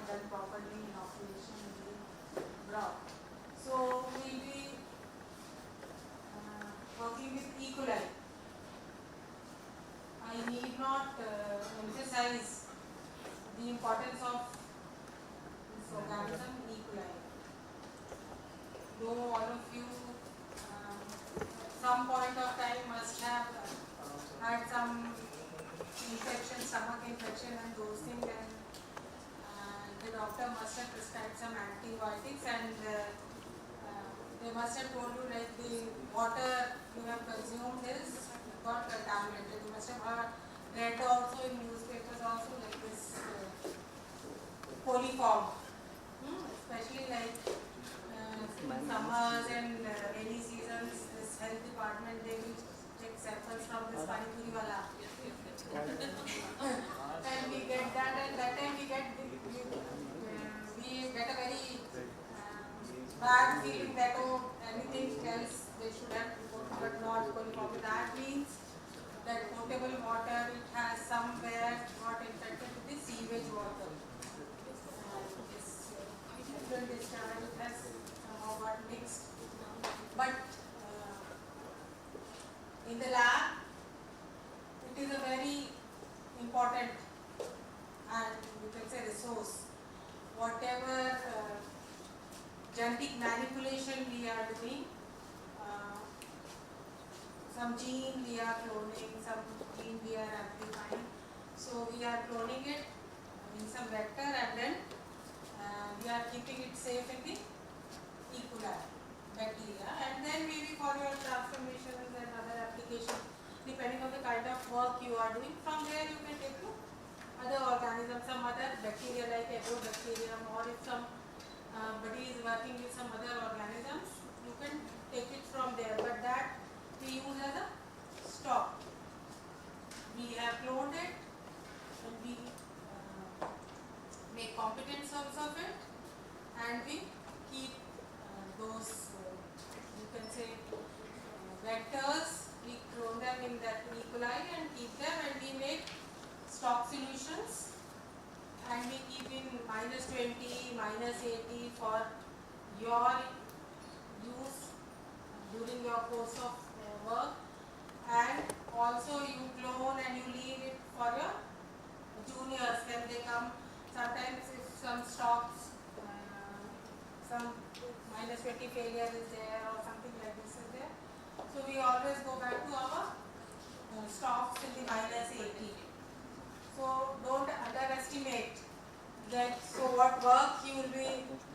done properly inoculation in the brow. So we will be working with E. coli. I need not emphasize the importance of this organism E. coli. Though all of you at some point of time must have had some infection, stomach infection and those things, and the doctor must have prescribed some antibiotics, and they must have told you like the water you have consumed is got contaminated. You must have read also in newspapers also like this coliform, especially like summers and rainy seasons. This health department, they will take samples from this pani puri wala. And we get that, and that time we get a very bad feeling that oh, anything else they should have reported, but not coliform. That means that potable water, it has somewhere got infected with the sewage water. This effluent discharge, it has somehow got mixed. But in the lab, it is a very important and you can say resource. Whatever genetic manipulation we are doing, some gene we are cloning, some gene we are amplifying. So we are cloning it in some vector, and then we are keeping it safe in the E. coli bacteria, and then maybe for your transformations and other applications, depending on the kind of work you are doing, from there you can take to other organisms, some other bacteria like agrobacterium, or if somebody is working with some other organisms, you can take it from there, but that we use as a stock. We have cloned it and we make competent cells of it, and we keep those you can say vectors, we clone them in that E. coli and keep them, and we make stock solutions, and we keep in -20, -80 for your use during your course of work, and also you clone and you leave it for your juniors when they come. Sometimes if some stocks, some -20 failure is there or something like this is there, so we always go back to our stocks in the -80. So don't underestimate that. So what work you will be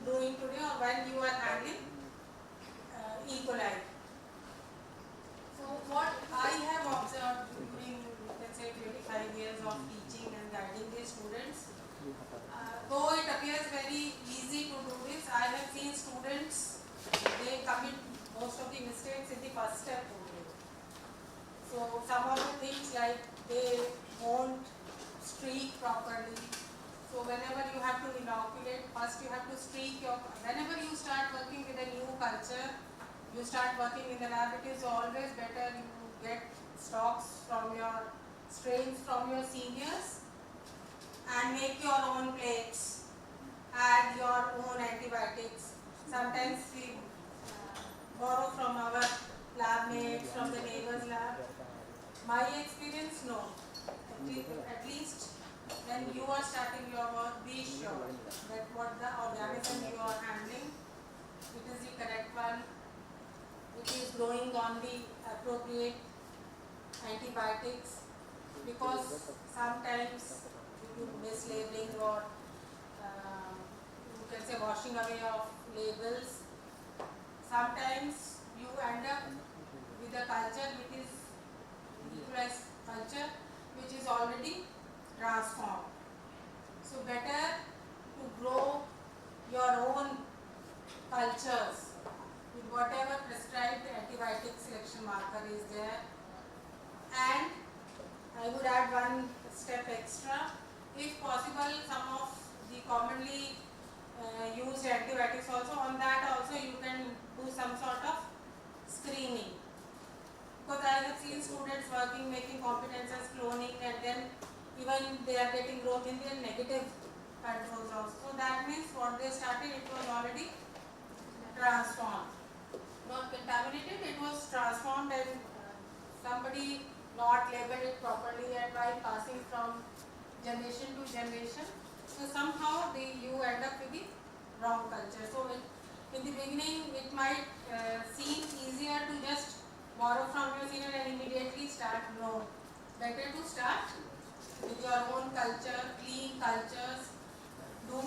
doing today or when you are handling E. coli. So what I have observed during, let's say, 25 years of teaching and guiding the students, though it appears very easy to do this, I have seen students, they commit most of the mistakes in the first step only. So some of the things like they won't streak properly. So whenever you have to inoculate, first you have to streak your, whenever you start working with a new culture, you start working in the lab, it is always better you get stocks from your strains from your seniors and make your own plates, add your own antibiotics. Sometimes we borrow from our lab mates, from the neighbor's lab. My experience, no. At least when you are starting your work, be sure that what the organism you are handling, it is the correct one. It is growing on the appropriate antibiotics, because sometimes due to mislabeling or you can say washing away of labels, sometimes you end up with a culture which is equalized culture which is already transformed. So better to grow your own cultures with whatever prescribed antibiotic selection marker is there. And I would add one step extra. If possible, some of the commonly used antibiotics also, on that also you can do some sort of screening. Because I have seen students working, making competences, cloning, and then even they are getting growth in their negative controls also. So that means what they started, it was already transformed. Not contaminated, it was transformed, and somebody not labeled it properly, and while passing from generation to generation, so somehow you end up with the wrong culture. So in the beginning it might seem easier to just borrow from your senior and immediately start. No, better to start with your own culture, clean cultures. Do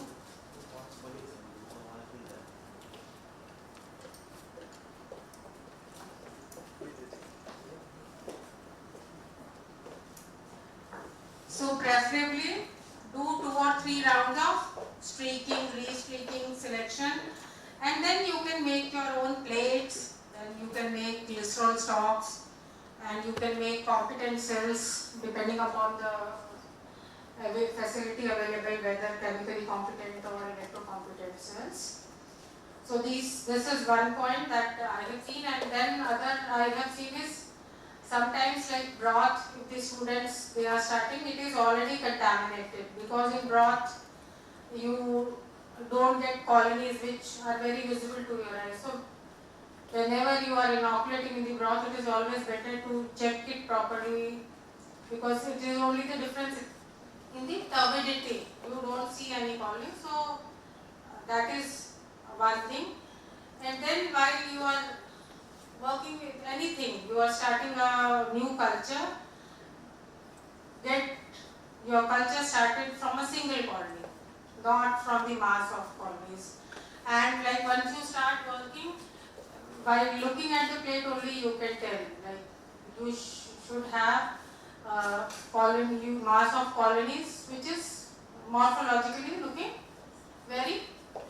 so preferably do 2 or 3 rounds of streaking, re-streaking, selection, and then you can make your own plates, then you can make glycerol stalks, and you can make competent cells depending upon the facility available, whether chemically competent or electrocompetent cells. So this is one point that I have seen, and then other I have seen is sometimes like broth, if the students they are starting, it is already contaminated, because in broth you don't get colonies which are very visible to your eyes. So whenever you are inoculating in the broth, it is always better to check it properly, because it is only the difference in the turbidity. You don't see any colony. So that is one thing. And then while you are working with anything, you are starting a new culture, get your culture started from a single colony, not from the mass of colonies. And like once you start working, by looking at the plate only you can tell, like you should have mass of colonies which is morphologically looking very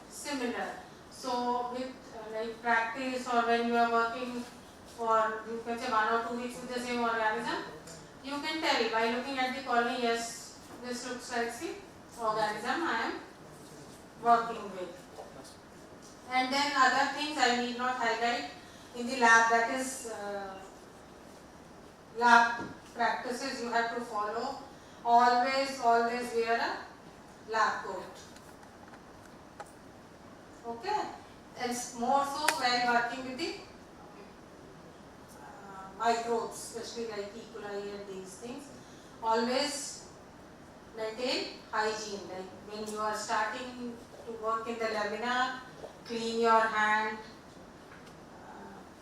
similar. So with like practice, or when you are working for, you can say 1 or 2 weeks with the same organism, you can tell by looking at the colony, yes, this looks like the organism I am working with. And then other things I need not highlight in the lab, that is lab practices you have to follow. Always wear a lab coat. Okay, and more so while working with the microbes, especially like E. coli and these things. Always maintain hygiene. Like when you are starting to work in the lamina, clean your hand,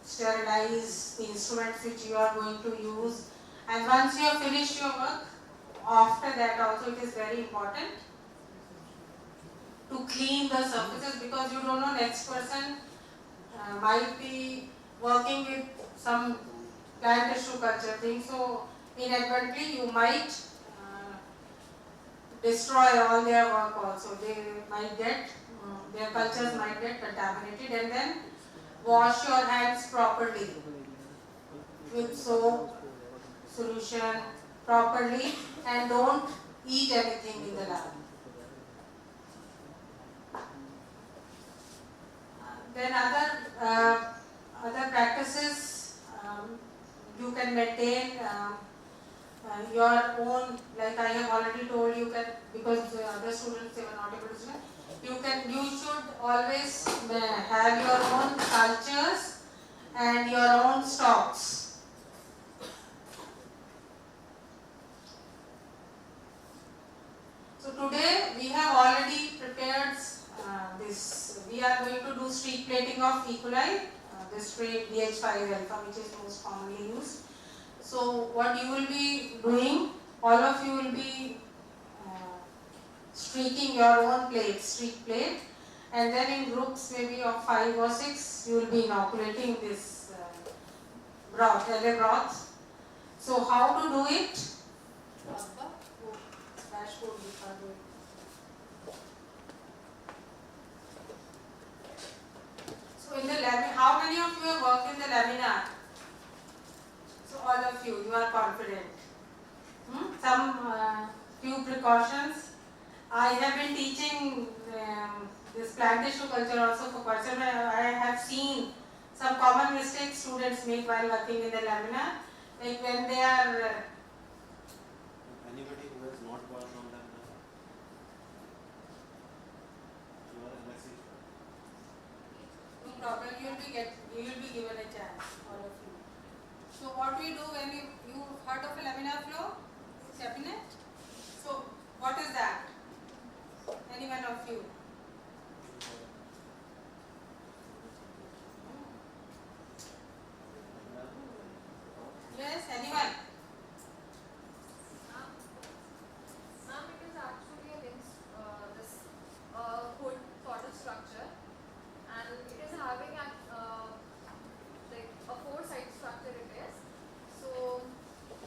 sterilize the instruments which you are going to use, and once you have finished your work, after that also it is very important to clean the surfaces, because you don't know next person might be working with some plant tissue culture thing, so inadvertently you might destroy all their work also. They might get, their cultures might get contaminated. And then wash your hands properly with soap solution properly, and don't eat anything in the lab. Then other practices you can maintain your own, like I have already told you, that because the other students they were not able to see, you should always have your own cultures and your own stocks. So today we have already prepared this. We are going to do streak plating of E. coli, this trait DH5 alpha, which is most commonly used. So what you will be doing, all of you will be streaking your own plate, streak plate, and then in groups maybe of 5 or 6 you will be inoculating this broth, LA broth. So how to do it? Dashboard दिखा दो. So in the laminar, how many of you have worked in the laminar? So all of you are confident. Some few precautions. I have been teaching this plant tissue culture also for quite some time. I have seen some common mistakes students make while working in the laminar. Like when they are anybody who has not worked on laminar? You will be given a chance, all of you. So what we do when you heard of a laminar flow? Cabinet? So what is that? Any one of you? Yes, anyone? Ma'am, it is actually a hood sort of structure, and it is having like a four-side structure. It is so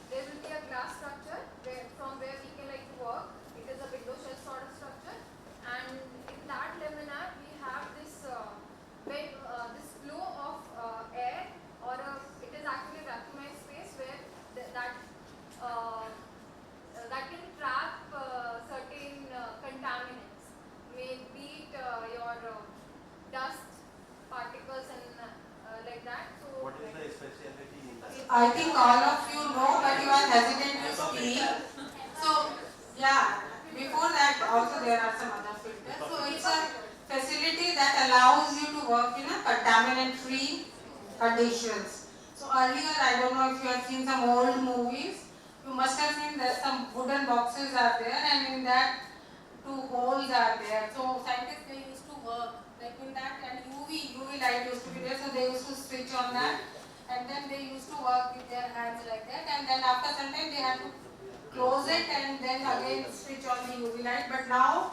there will be a glass structure from where we can like work. It is a window shell sort of structure, and in that laminar we have this this flow of air, or it is actually a vacuumized space where that can trap certain contaminants, maybe it your dust particles and like that. So what is the specialty in that? I think all of you know, but you are hesitant to speak. So, yeah, before that also there are some other filters. So, it's a facility that allows you to work in a contaminant-free conditions. So, earlier, I don't know if you have seen some old movies, you must have seen that some wooden boxes are there, and in that two holes are there. So, scientists, they used to work like in that, and UV light used to be there, so they used to switch on that. And then they used to work with their hands like that, and then after some time they had to close it and then again switch on the UV light. But now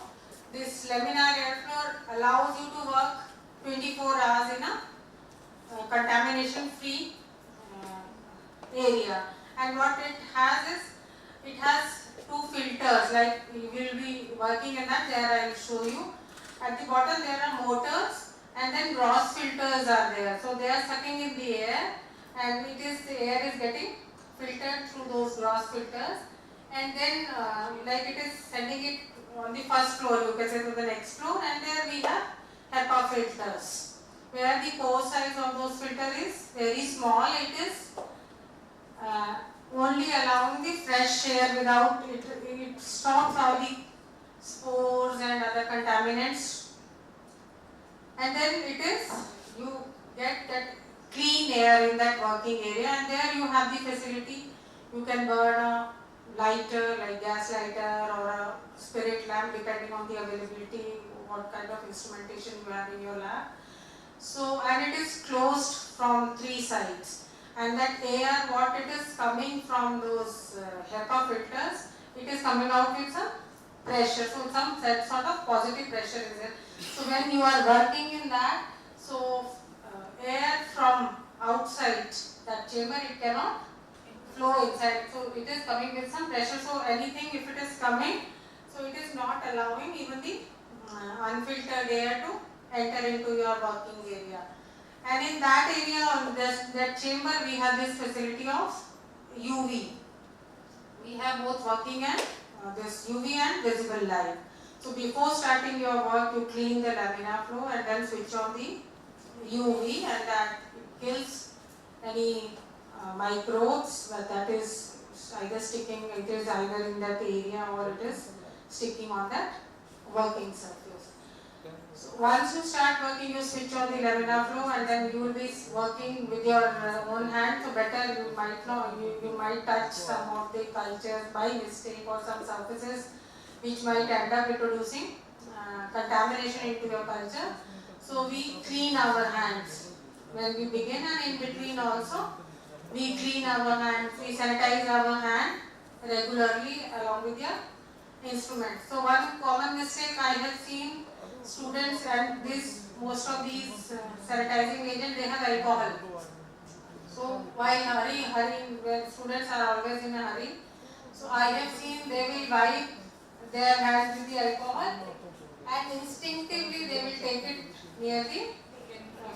this laminar airflow allows you to work 24 hours in a contamination free area. And what it has is, it has two filters, like we will be working in that, there I will show you. At the bottom there are motors, and then gross filters are there. So they are sucking in the air, and the air is getting filtered through those gross filters, and then like it is sending it on the first floor, you can say, to the next floor, and there we have HEPA filters, where the pore size of those filters is very small. It is only allowing the fresh air without it stops all the spores and other contaminants, and then you get that clean air in that working area, and there you have the facility. You can burn a lighter like gas lighter or a spirit lamp depending on the availability, what kind of instrumentation you have in your lab. So, and it is closed from three sides, and that air, what it is coming from those HEPA filters, it is coming out with some pressure, so some sort of positive pressure is there. So when you are working in that, so air from outside that chamber, it cannot flow inside, so it is coming with some pressure. So anything, if it is coming, so it is not allowing even the unfiltered air to enter into your working area. And in that area, on that chamber, we have this facility of UV. We have both working and this UV and visible light. So before starting your work, you clean the laminar flow and then switch on the UV, and that kills any microbes that is either sticking, it is either in that area or it is sticking on that working surface. So once you start working, you switch on the laminar flow, and then you will be working with your own hand. So better you might know, you might touch some of the cultures by mistake or some surfaces which might end up introducing contamination into your culture. So we clean our hands when we begin, and in between also we clean our hands, we sanitize our hand regularly along with your instrument. So one common mistake I have seen students, and most of these sanitizing agents, they have alcohol. So while hurrying, when students are always in a hurry, so I have seen they will wipe their hands with the alcohol, and instinctively they will take it near the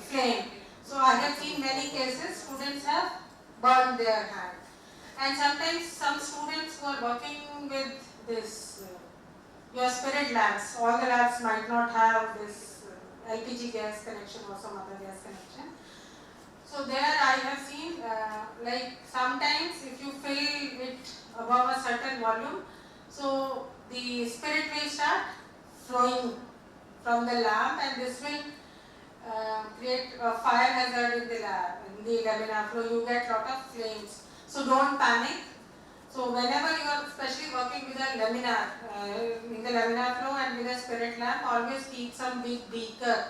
flame. So I have seen many cases students have burned their hand. And sometimes some students who are working with this your spirit labs, all the labs might not have this LPG gas connection or some other gas connection. So there I have seen like sometimes if you fill it above a certain volume, so the spirit will start flowing from the lamp, and this will create a fire hazard in the lab, in the laminar flow, you get lot of flames. So don't panic. So whenever you are especially working with a laminar, in the laminar flow and with a spirit lamp, always keep some big beaker,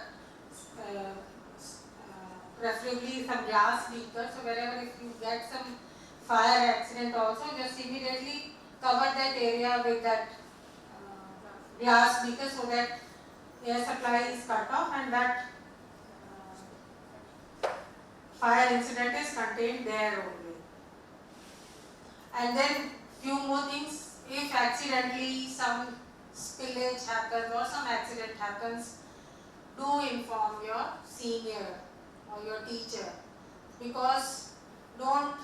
preferably some glass beaker. So wherever if you get some fire accident also, just immediately cover that area with that glass beaker so that air supply is cut off and that fire incident is contained there only. And then few more things, if accidentally some spillage happens or some accident happens, do inform your senior or your teacher, because don't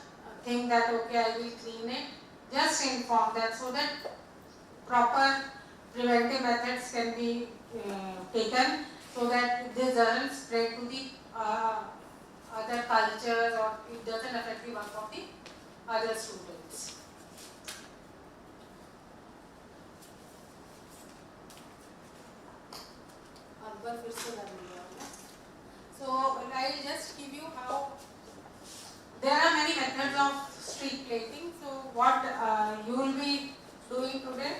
think that okay I will clean it, just inform them so that proper preventive methods can be taken so that this doesn't spread to the other cultures or it doesn't affect the work of the other students. So I will just give you how there are many methods of streak plating. So what you will be doing today.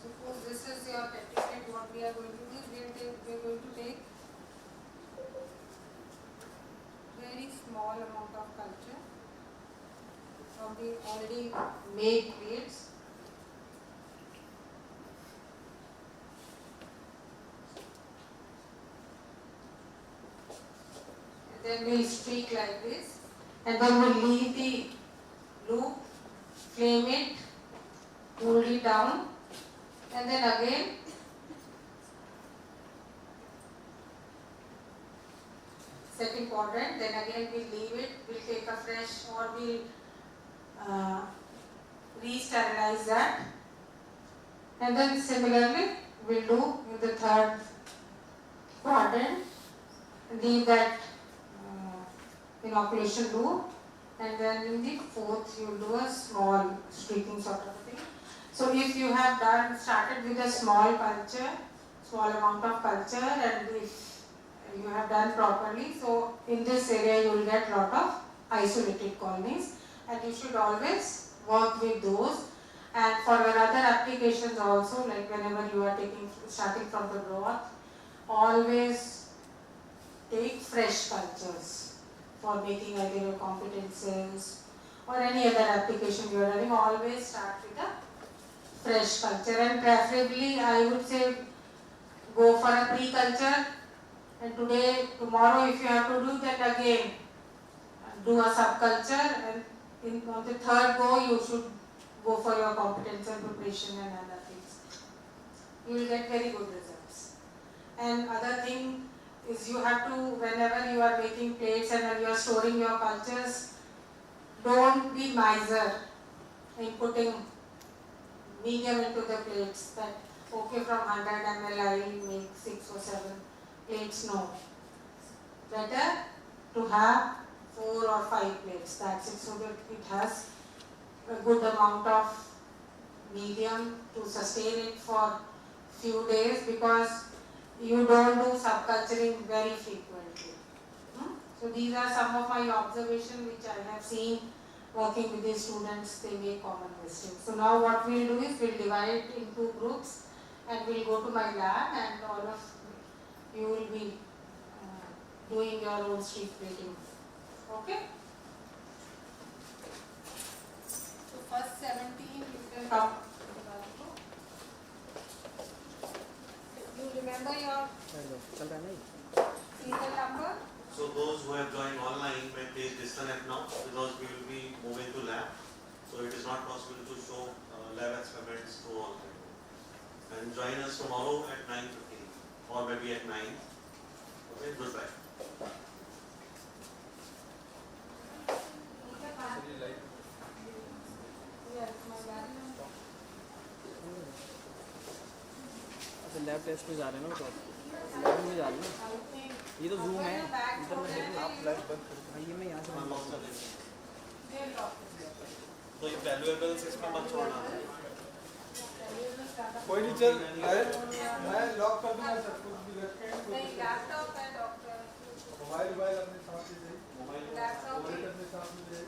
Suppose this is your certificate, what we are going to do, we are going to take very small amount of culture from the already made plates. Then we'll streak like this, and then we'll leave the loop, flame it, hold it down, and then again second quadrant, then again we'll leave it, we'll take a fresh or we'll re-sterilize that, and then similarly we'll do in the third quadrant, leave that inoculation loop, and then in the fourth you will do a small streaking sort of thing. So if you have started with a small culture, small amount of culture, and if you have done properly, so in this area you will get lot of isolated colonies, and you should always work with those. And for your other applications also, like whenever you are starting from the broth, always take fresh cultures for making either your competences or any other application you are having. Always start with a fresh culture, and preferably I would say go for a pre-culture, and tomorrow if you have to do that again, do a subculture, and on the third go you should go for your competence and preparation and other things. You will get very good results. And other thing is you have to, whenever you are making plates and when you are storing your cultures, don't be miser in putting medium into the plates, that okay from 100 ml I will make 6 or 7 plates. No. Better to have 4 or 5 plates, that's it, so that it has a good amount of medium to sustain it for few days, because you don't do subculturing very frequently. So these are some of my observations which I have seen working with the students. They make common mistakes. So now what we will do is we will divide into groups and we will go to my lab, and all of you will be doing your own street plating. Okay? So first 17 you can come. You remember your serial number? So those who have joined online may please disconnect now, because we will be moving to lab. So it is not possible to show lab experiments through online. And join us tomorrow at 9:15 or maybe at 9. Okay, goodbye. Yes, my lab. अच्छा lab test में जा रहे हैं ना, तो lab में जा रहे हैं ना, ये तो जूम है, इंटरनेट आप लाइव बंद कर, ये मैं यहाँ से बंद कर दूँगा। तो ये वैल्यूएबल्स इसमें मत छोड़ना। कोई नहीं, चल मैं लॉक कर दूंगा सब कुछ भी रख के। नहीं, लैपटॉप है डॉक्टर। मोबाइल अपने साथ ले जाइए, लैपटॉप अपने साथ ले जाइए।